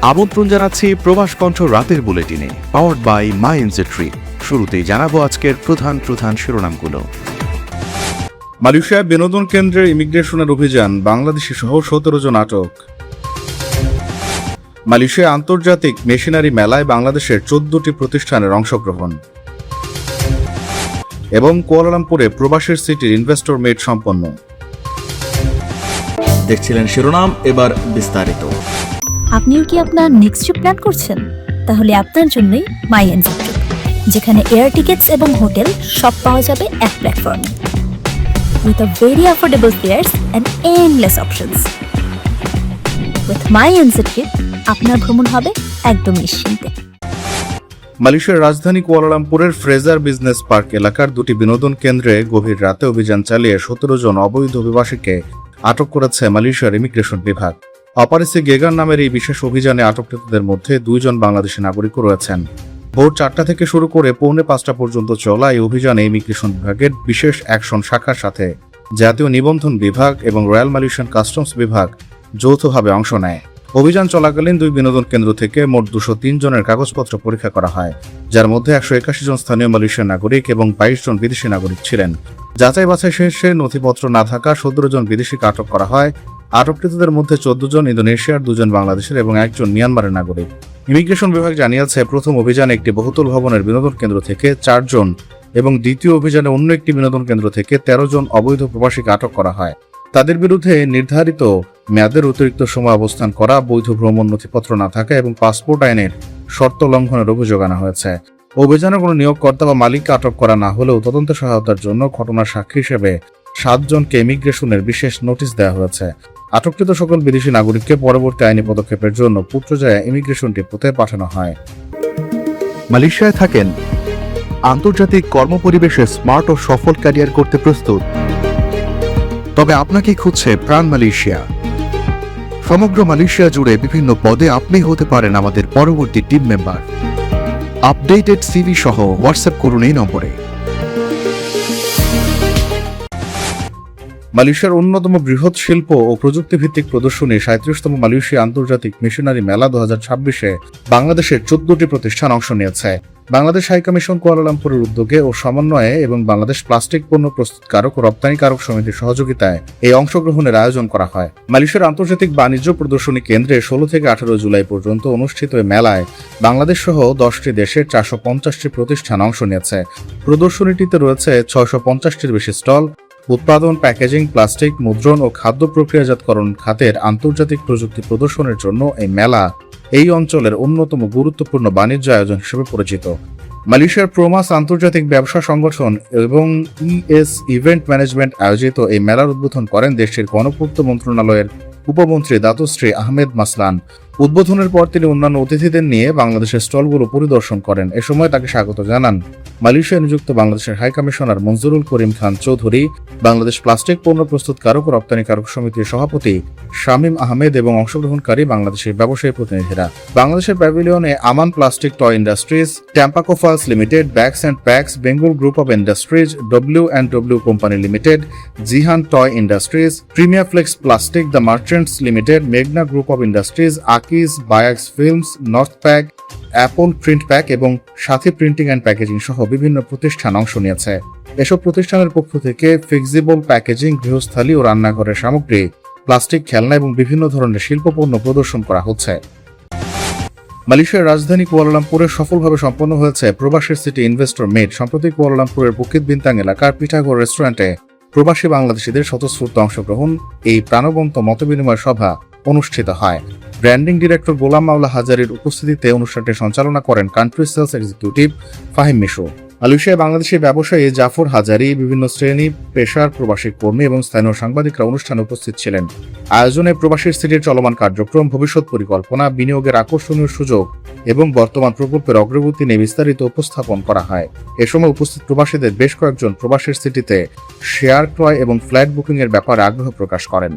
আমন্ত্রণ জানাচ্ছি প্রবাস কণ্ঠ রাতের বুলেটিনে, পাওয়ার্ড বাই মাই ট্রিপ। শুরুতেই জানাবো আজকের প্রধান শিরোনামগুলো। মালয়েশিয়া বিনোদন কেন্দ্রের ইমিগ্রেশনের অভিযান, বাংলাদেশি সহ 17 জন আটক। মালয়েশিয়া আন্তর্জাতিক মেশিনারি মেলায় বাংলাদেশের 14টি প্রতিষ্ঠানের অংশগ্রহণ। এবং কুয়ালালামপুরে প্রবাসীর সিটির ইনভেস্টর মিট সম্পন্ন। দেখছিলেন শিরোনাম, এবার বিস্তারিত। আপনিও কি আপনার নেক্সট ট্রিপ প্ল্যান করছেন? তাহলে আপনার জন্যই মাই ট্রিপ, যেখানে এয়ার টিকেটস এবং হোটেল সব পাওয়া যাবে এক প্ল্যাটফর্মে, with a very affordable fares and endless options. With my trip আপনার ভ্রমণ হবে একদম নিশ্চিন্তে। মালয়েশিয়ার রাজধানী কুয়ালালামপুরের ফ্রেজার বিজনেস পার্ক এলাকার দুটি বিনোদন কেন্দ্রে গভীর রাতে অভিযান চালিয়ে 17 জন অবৈধ অভিবাসীকে আটক করেছে মালয়েশিয়ার ইমিগ্রেশন বিভাগ। অপারেশন গেগার নামের এই বিশেষ অভিযানে আটককৃতদের মধ্যে 2 জন বাংলাদেশি নাগরিকও রয়েছেন। ভোর 4টা থেকে শুরু করে পৌনে 5টা পর্যন্ত চলা এই অভিযানে ইমিগ্রেশন বিভাগের বিশেষ অ্যাকশন শাখার সাথে জাতীয় নিবন্ধন বিভাগ এবং রয়্যাল মালয়েশিয়ান কাস্টমস বিভাগ যৌথভাবে অংশ নেয়। অভিযান চলাকালীন 2 বিনোদন কেন্দ্র থেকে মোট 203 জনের কাগজপত্র পরীক্ষা করা হয়, যার মধ্যে 181 জন স্থানীয় মালয়েশিয়ান নাগরিক এবং 22 জন বিদেশি নাগরিক ছিলেন। যাচাই বাছাই শেষে নথিপত্র না থাকা 17 জন বিদেশিকে আটক করা হয়। আটককৃতদের মধ্যে 14 জন ইন্দোনেশিয়ার, 2 জন বাংলাদেশের এবং 1 জন মিয়ানমারের নাগরিক। ইমিগ্রেশন বিভাগ জানিয়েছে, প্রথম অভিযানে একটি বহুতল ভবনের বিনোদন কেন্দ্র থেকে 4 জন এবং দ্বিতীয় অভিযানে অন্য একটি বিনোদন কেন্দ্র থেকে 13 জন অবৈধ প্রবাসীকে আটক করা হয়। তাদের বিরুদ্ধে নির্ধারিত মেয়াদের অতিরিক্ত সময় অবস্থান করা, বৈধ ভ্রমণ নথিপত্র না থাকা এবং পাসপোর্ট আইনের শর্ত লঙ্ঘনের অভিযোগ আনা হয়েছে। অভিযানে কোনো নিয়োগকর্তা বা মালিককে আটক করা না হলেও তদন্ত সহায়তার জন্য ঘটনার সাক্ষী হিসেবে 7 জনকে ইমিগ্রেশনের বিশেষ নোটিশ দেওয়া হয়েছে। আটককৃত সকল বিদেশি নাগরিককে পরবর্তী আইনি পদক্ষেপের জন্য পুত্রজায়া ইমিগ্রেশন ডিপোতে পাঠানো হয়। মালয়েশিয়ায় থাকেন, আন্তর্জাতিক কর্মপরিবেশে স্মার্ট ও সফল ক্যারিয়ার করতে প্রস্তুত? তবে আপনাকে খুঁজছে প্রাণ মালয়েশিয়া। সমগ্র মালয়েশিয়া জুড়ে বিভিন্ন পদে আপনি হতে পারেন আমাদের পরবর্তী টিম মেম্বার। আপডেটেড সিভি সহ হোয়াটসঅ্যাপ করুন এই নম্বরে। মালয়েশিয়ার অন্যতম বৃহৎ শিল্প ও প্রযুক্তিভিত্তিক প্রদর্শনী 37তম মালয়েশিয়া আন্তর্জাতিক মেশিনারি মেলা 2026-এ বাংলাদেশের 14টি প্রতিষ্ঠান অংশ নিয়েছে। বাংলাদেশ হাইকমিশন কুয়ালালামপুরের উদ্যোগে ও সমন্বয়ে এবং বাংলাদেশ প্লাস্টিক পণ্য প্রস্তুতকারক ও রপ্তানিকারক সমিতির সহযোগিতায় এই অংশগ্রহণের আয়োজন করা হয়। মালয়েশিয়ার আন্তর্জাতিক বাণিজ্য প্রদর্শনী কেন্দ্রে 16 থেকে 18 জুলাই পর্যন্ত অনুষ্ঠিত এই মেলায় বাংলাদেশ সহ 10টি দেশের 450টি প্রতিষ্ঠান অংশ নিয়েছে। প্রদর্শনীটিতে রয়েছে 650টির বেশি স্টল। উৎপাদন, প্যাকেজিং, প্লাস্টিক, মুদ্রণ ও খাদ্য প্রক্রিয়াজাতকরণ খাতের আন্তর্জাতিক প্রযুক্তি প্রদর্শনের জন্য এই মেলা এই অঞ্চলের অন্যতম গুরুত্বপূর্ণ বাণিজ্য আয়োজন হিসেবে পরিচিত। মালয়েশিয়ার প্রোমাস আন্তর্জাতিক ব্যবসা সংগঠন এবং ইএস ইভেন্ট ম্যানেজমেন্ট আয়োজিত এই মেলার উদ্বোধন করেন দেশটির গণপূর্ত মন্ত্রণালয়ের উপমন্ত্রী দাতুশ্রী আহমেদ মাসলান। উদ্বোধনের পর তিনি অন্যান্য অতিথিদের নিয়ে বাংলাদেশের স্টলগুলো পরিদর্শন করেন। এ সময় তাকে স্বাগত জানান মালয়েশিয়া নিযুক্ত বাংলাদেশের high commissioner Manjurul Karim Khan Chowdhury, Bangladesh plastic পণ্য প্রস্তুতকারক ও রপ্তানিকারক সমিতির সভাপতি শামীম আহমেদ এবং অংশগ্রহণকারী বাংলাদেশের ব্যবসায়ী প্রতিনিধিরা। বাংলাদেশের প্যাভিলিয়নে Aman plastic toy industries, Tampaco foils limited, bags and packs, Bengal group of industries, W&W company limited, Jihan toy industries, premier flex plastic, the merchants limited, মেঘনা group of industries, Akij, biax films, north pack, apple print pack এবং Sathi printing and packaging সহ বিভিন্ন প্রতিষ্ঠান অংশ নিয়েছে। এসব প্রতিষ্ঠানের পক্ষ থেকে ফ্লেক্সিবল প্যাকেজিং, গৃহস্থালী ও রান্নাঘরের সামগ্রী, প্লাস্টিক খেলনা এবং বিভিন্ন ধরনের শিল্পপণ্য প্রদর্শন করা হচ্ছে। মালয়েশিয়ার রাজধানী কুয়ালালামপুরে সফলভাবে সম্পন্ন হয়েছে প্রবাসীর সিটি ইনভেস্টর মিট। সম্প্রতি কুয়ালালামপুরের বুকিত বিন্তাং এলাকার পিঠাগড় রেস্টুরেন্টে প্রবাসী বাংলাদেশিদের স্বতঃস্ফূর্ত অংশগ্রহণ এই প্রাণবন্ত মতবিনিময় সভা অনুষ্ঠিত হয়। ব্র্যান্ডিং ডিরেক্টর গোলাম মাওলা হাজারির উপস্থিতিতে অনুষ্ঠানটি সঞ্চালনা করেন country sales executive Fahim Mishu. মালয়েশিয়ায় বাংলাদেশি ব্যবসায়ী জাফর হাজারি, বিভিন্ন শ্রেণী পেশার প্রবাসী কর্মী এবং স্থানীয় সাংবাদিকরা অনুষ্ঠানে উপস্থিত ছিলেন। আয়োজনে প্রবাসীর সিটির চলমান কার্যক্রম, ভবিষ্যৎ পরিকল্পনা, বিনিয়োগের আকর্ষণীয় সুযোগ এবং বর্তমান প্রকল্পের অগ্রগতি নিয়ে বিস্তারিত উপস্থাপন করা হয়। এ সময় উপস্থিত প্রবাসীদের বেশ কয়েকজন প্রবাসীর সিটিতে শেয়ার ক্রয় এবং ফ্ল্যাট বুকিং এর ব্যাপারে আগ্রহ প্রকাশ করেন।